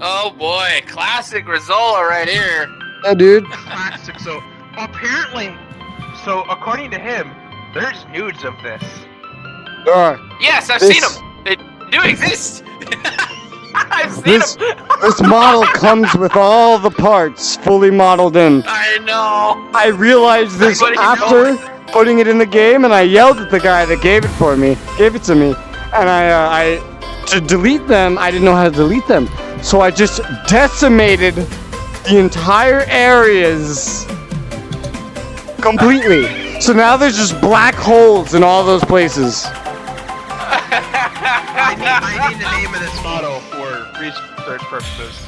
Oh boy, classic Resoula right here. Yeah, dude. Classic. So apparently, according to him, there's nudes of this. There are. Yes, I've seen them. They do exist. I've seen them. This model comes with all the parts fully modeled in. I know. I realized this after putting it in the game, and I yelled at the guy that gave it to me, and to delete them, I didn't know how to delete them, so I just decimated the entire areas completely. So now there's just black holes in all those places. I need the name of this model for research purposes.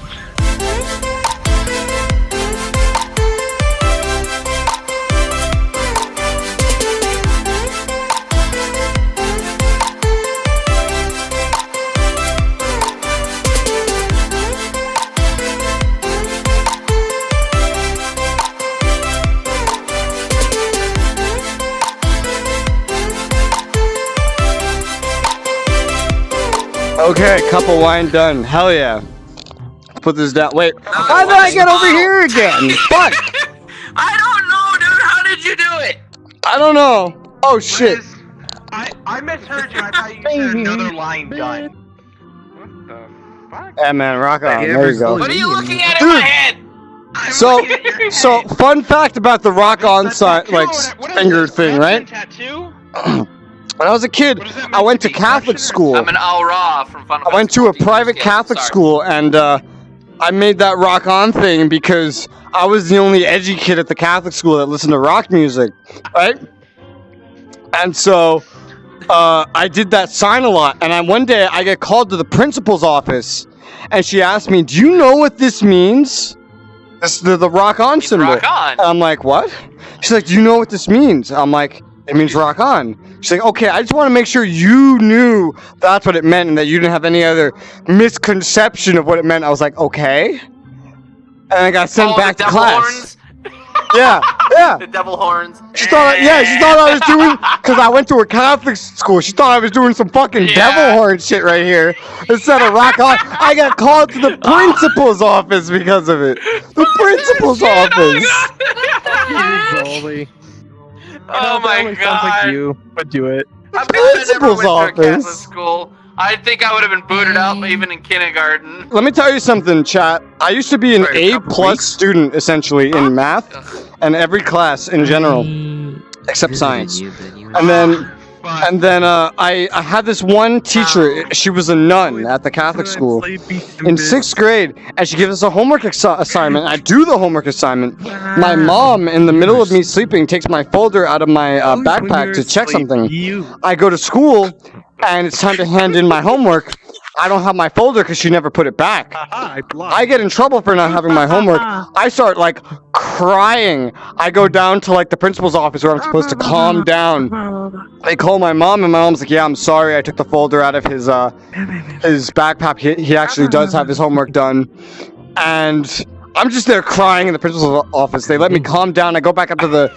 Okay, cup of wine done. Hell yeah. Put this down. Wait, how did I get over here again? Fuck. I don't know, dude. How did you do it? I don't know. Oh shit. Liz, I misheard you. I thought you said another line done. What the fuck? Yeah, man, rock on. There you go. What are you looking at in my head? So fun fact about the rock on side, like finger thing, right? Tattoo? When I was a kid, I went to Catholic school. I'm an Al-Ra from Final I went to a private Catholic school, and I made that rock on thing because I was the only edgy kid at the Catholic school that listened to rock music, right? And so I did that sign a lot, and one day I get called to the principal's office, and she asked me, "Do you know what this means? The rock on symbol." Rock on. And I'm like, "What?" She's like, "Do you know what this means?" I'm like, "It means rock on." She's like, "Okay, I just want to make sure you knew that's what it meant and that you didn't have any other misconception of what it meant." I was like, "Okay." And I got sent back to class. Horns? Yeah. The devil horns. She thought I was doing, because I went to a Catholic school, she thought I was doing some fucking devil horn shit right here instead of rock on. I got called to the principal's office because of it. The principal's office. Oh my god. Sounds like you, but do it. I'm glad I never went to a Catholic office. school. I think I would have been booted out even in kindergarten. Let me tell you something, chat. I used to be an A+ student, essentially, in math and every class in general, except science. And then I had this one teacher. She was a nun at the Catholic school in 6th grade, and she gives us a homework assignment. I do the homework assignment. My mom, in the middle of me sleeping, takes my folder out of my backpack to check something. I go to school, and it's time to hand in my homework. I don't have my folder because she never put it back. I get in trouble for not having my homework. I start like crying. I go down to like the principal's office where I'm supposed to calm down. They call my mom, and my mom's like, "Yeah, I'm sorry. I took the folder out of his backpack. He actually does have his homework done." And I'm just there crying in the principal's office. They let me calm down. I go back up to the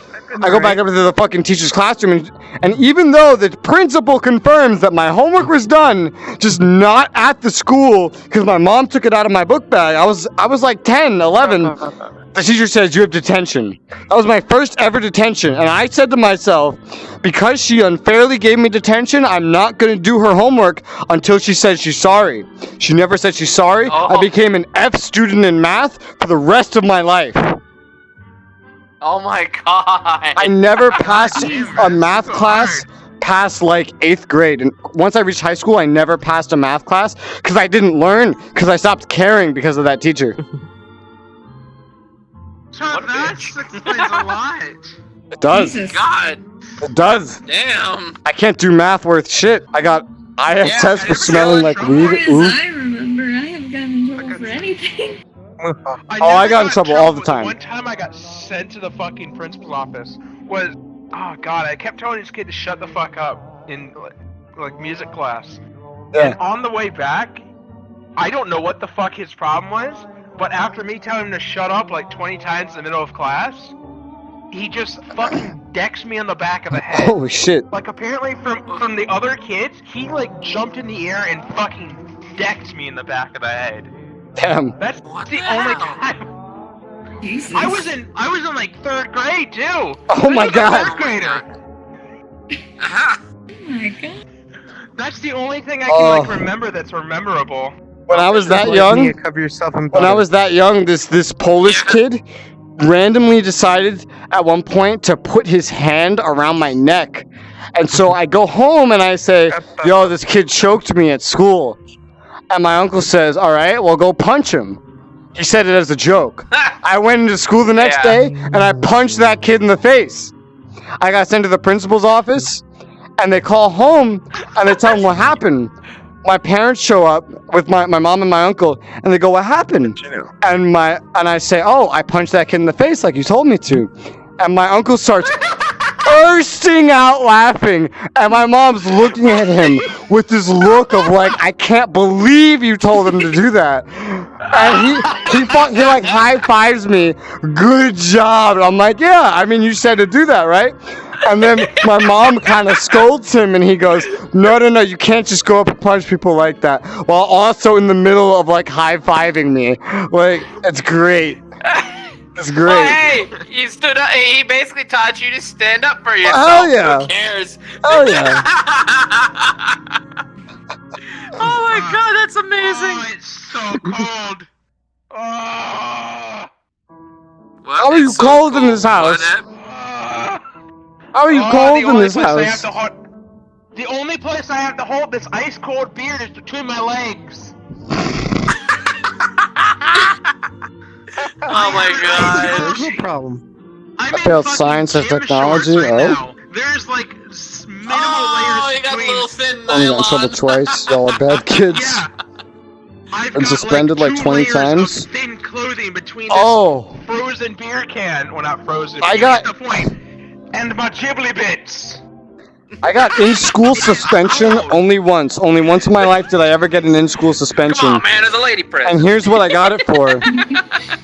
fucking teacher's classroom, and even though the principal confirms that my homework was done, just not at the school because my mom took it out of my book bag. I was like 10, 11. The teacher says, "You have detention." That was my first ever detention, and I said to myself, because she unfairly gave me detention, I'm not going to do her homework until she says she's sorry. She never said she's sorry. I became an F student in math for the rest of my life. Oh my god. I never passed a math class past like 8th grade. And once I reached high school, I never passed a math class because I didn't learn because I stopped caring because of that teacher. So that explains a lot. It does. Jesus. God. It does. Damn. I can't do math worth shit. I got ISS for smelling like weed. I remember, I haven't gotten in trouble for anything. I got in trouble all the time. One time I got sent to the fucking principal's office was, oh god, I kept telling this kid to shut the fuck up in like music class. Yeah. And on the way back, I don't know what the fuck his problem was, but after me telling him to shut up like 20 times in the middle of class, he just fucking decks me on the back of the head. Holy shit. Like apparently from the other kids, he like jumped in the air and fucking decked me in the back of the head. Damn. That's What the the only hell? time. Jesus. I was in like 3rd grade too. Oh my This was a God. 3rd grader. Uh-huh. Oh my god. That's the only thing I can like Oh. remember that's memorable. When I was that Like young, me, cover yourself in when I butter. was that young, this Polish Yeah. kid randomly decided at one point to put his hand around my neck. And so I go home and I say, yo, this kid choked me at school. And my uncle says, all right, well, go punch him. He said it as a joke. I went into school the next Yeah. day and I punched that kid in the face. I got sent to the principal's office and they call home and they tell him what happened. My parents show up with my mom and my uncle and they go, what happened? And I say, oh, I punched that kid in the face like you told me to. And my uncle starts bursting out laughing, and my mom's looking at him with this look of like, I can't believe you told him to do that. And he like high fives me. Good job. And I'm like, yeah, I mean, you said to do that, right? And then my mom kind of scolds him, and he goes, no, you can't just go up and punch people like that, while also in the middle of like high fiving me. Like, it's great. It's great. Well, hey, you stood up. He basically taught you to stand up for yourself. hell yeah. Who cares? Oh yeah. Oh my god, that's amazing. Oh, it's so cold. Oh. What? How are you It's so cold in this house? What? How are you cold in this house? The only place I have to hold this ice cold beer is between my legs. Oh my god. There's no problem. I'm I in failed fucking science and gym technology, shorts right oh. now. There's like minimal Oh, layers you got between. little thin Only got in trouble nylon. twice. Y'all are bad kids. Yeah. I've Been got, suspended like 2 20 layers times. Of thin clothing between this Oh, frozen beer can. Well, not frozen. I but you got- get the point. And my Ghibli bits. I got in-school suspension only once. Only once in my life did I ever get an in-school suspension. Come on, man, it's a lady press. And here's what I got it for.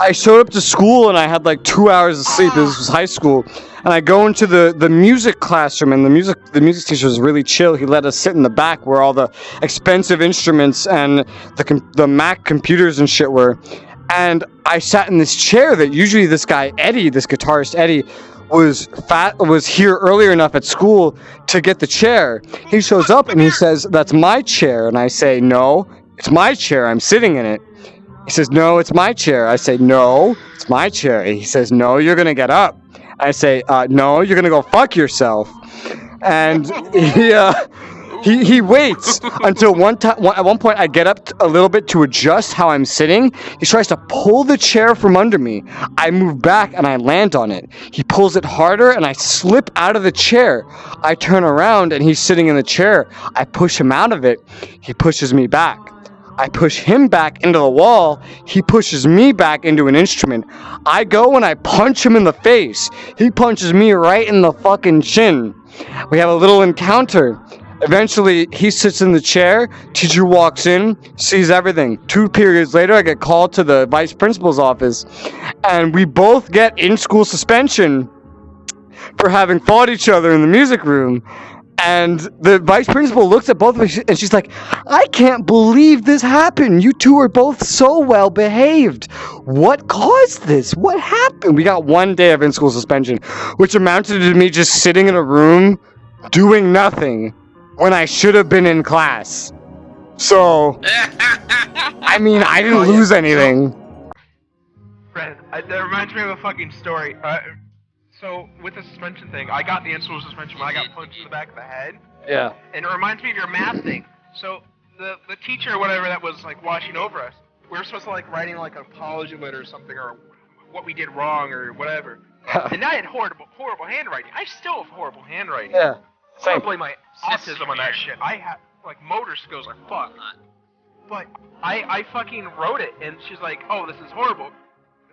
I showed up to school and I had like 2 hours of sleep. This was high school. And I go into the music classroom, and the music teacher was really chill. He let us sit in the back where all the expensive instruments and the Mac computers and shit were. And I sat in this chair that usually this guy Eddie, this guitarist Eddie, was here earlier enough at school to get the chair. He shows up and he says, "That's my chair." And I say, "No, it's my chair. I'm sitting in it." He says, "No, it's my chair." I say, "No, it's my chair." He says, "No, you're gonna get up." I say, "No, you're gonna go fuck yourself." And he waits until at one point I get up a little bit to adjust how I'm sitting. He tries to pull the chair from under me. I move back and I land on it. He pulls it harder and I slip out of the chair. I turn around and he's sitting in the chair. I push him out of it. He pushes me back. I push him back into the wall. He pushes me back into an instrument. I go and I punch him in the face. He punches me right in the fucking chin. We have a little encounter. Eventually, he sits in the chair. Teacher walks in, sees everything. 2 periods later, I get called to the vice principal's office. And we both get in-school suspension for having fought each other in the music room. And the vice principal looks at both of us and she's like, "I can't believe this happened. You two are both so well behaved. What caused this? What happened?" We got 1 day of in-school suspension, which amounted to me just sitting in a room doing nothing when I should have been in class. So, I mean, I didn't lose anything. Fred, that reminds me of a fucking story. So, with the suspension thing, I got the in-school suspension when I got punched in the back of the head. Yeah. And it reminds me of your math thing. So, the teacher or whatever that was, like, watching over us, we were supposed to, like, writing, like, an apology letter or something, or what we did wrong, or whatever. And I had horrible handwriting. I still have horrible handwriting. Yeah. Same. Probably my autism on that shit. I have, like, motor skills are fucked. But I fucking wrote it, and she's like, "Oh, this is horrible."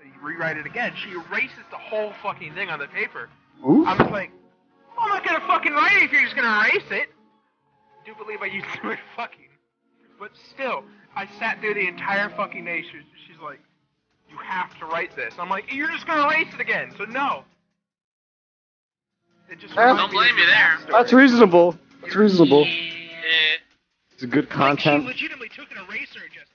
You rewrite it again. She erases the whole fucking thing on the paper. Ooh. I'm just like, I'm not gonna fucking write it if you're just gonna erase it. I do believe I used the word fucking. But still, I sat through the entire fucking day. She's like, "You have to write this." I'm like, "You're just gonna erase it again." So no. It just Don't reminds me blame of you your there. math story. That's reasonable. That's reasonable. Yeah. It's good Like, content. she legitimately took an eraser and just